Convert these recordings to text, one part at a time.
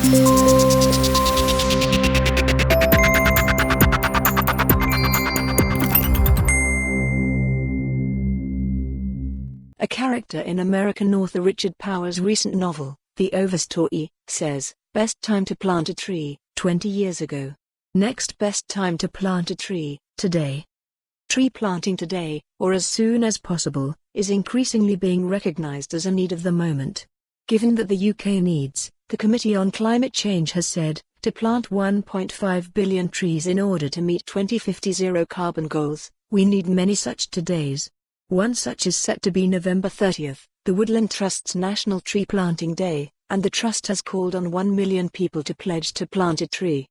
A character in American author Richard Powers' recent novel, The Overstory, says, "Best time to plant a tree, 20 years ago. Next best time to plant a tree, today." Tree planting today, or as soon as possible, is increasingly being recognized as a need of the moment. Given that the UK needs, the Committee on Climate Change has said, to plant 1.5 billion trees in order to meet 2050 zero carbon goals, we need many such todays. One such is set to be November 30th, the Woodland Trust's National Tree Planting Day, and the Trust has called on 1 million people to pledge to plant a tree.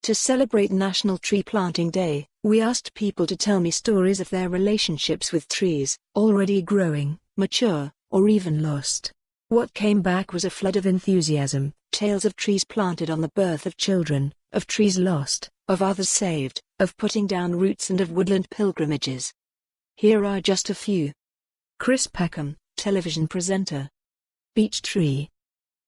To celebrate National Tree Planting Day, we asked people to tell me stories of their relationships with trees, already growing, mature, or even lost. What came back was a flood of enthusiasm, tales of trees planted on the birth of children, of trees lost, of others saved, of putting down roots and of woodland pilgrimages. Here are just a few. Chris Peckham, television presenter. Beech tree.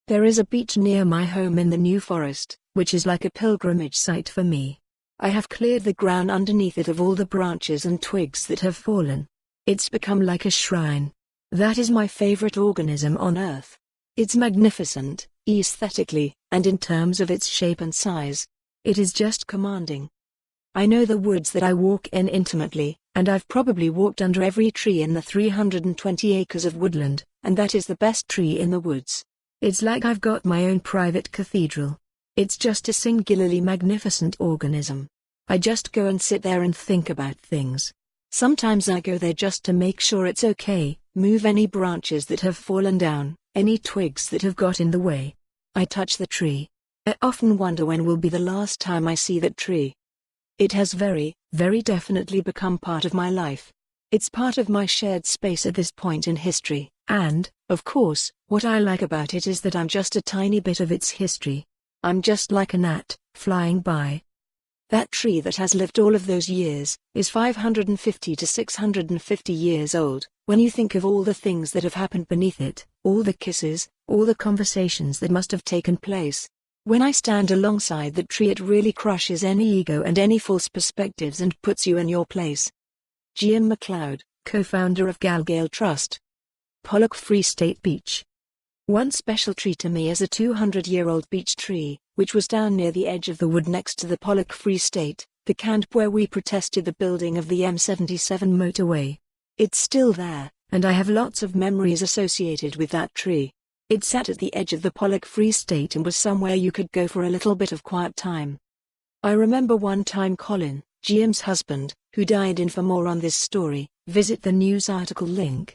There is a beech near my home in the New Forest, which is like a pilgrimage site for me. I have cleared the ground underneath it of all the branches and twigs that have fallen. It's become like a shrine. That is my favorite organism on earth. It's magnificent, aesthetically, and in terms of its shape and size. It is just commanding. I know the woods that I walk in intimately, and I've probably walked under every tree in the 320 acres of woodland, and that is the best tree in the woods. It's like I've got my own private cathedral. It's just a singularly magnificent organism. I just go and sit there and think about things. Sometimes I go there just to make sure it's okay, move any branches that have fallen down, any twigs that have got in the way. I touch the tree. I often wonder when will be the last time I see that tree. It has very, very definitely become part of my life. It's part of my shared space at this point in history, and, of course, what I like about it is that I'm just a tiny bit of its history. I'm just like a gnat, flying by. That tree that has lived all of those years, is 550 to 650 years old, when you think of all the things that have happened beneath it, all the kisses, all the conversations that must have taken place. When I stand alongside that tree, it really crushes any ego and any false perspectives and puts you in your place. Gian MacLeod, co-founder of Galgale Trust. Pollock Free State Beech. One special tree to me is a 200-year-old beech tree, which was down near the edge of the wood next to the Pollock Free State, the camp where we protested the building of the M77 motorway. It's still there, and I have lots of memories associated with that tree. It sat at the edge of the Pollock Free State and was somewhere you could go for a little bit of quiet time. I remember one time Colin, GM's husband, who died in. For more on this story, visit the news article link.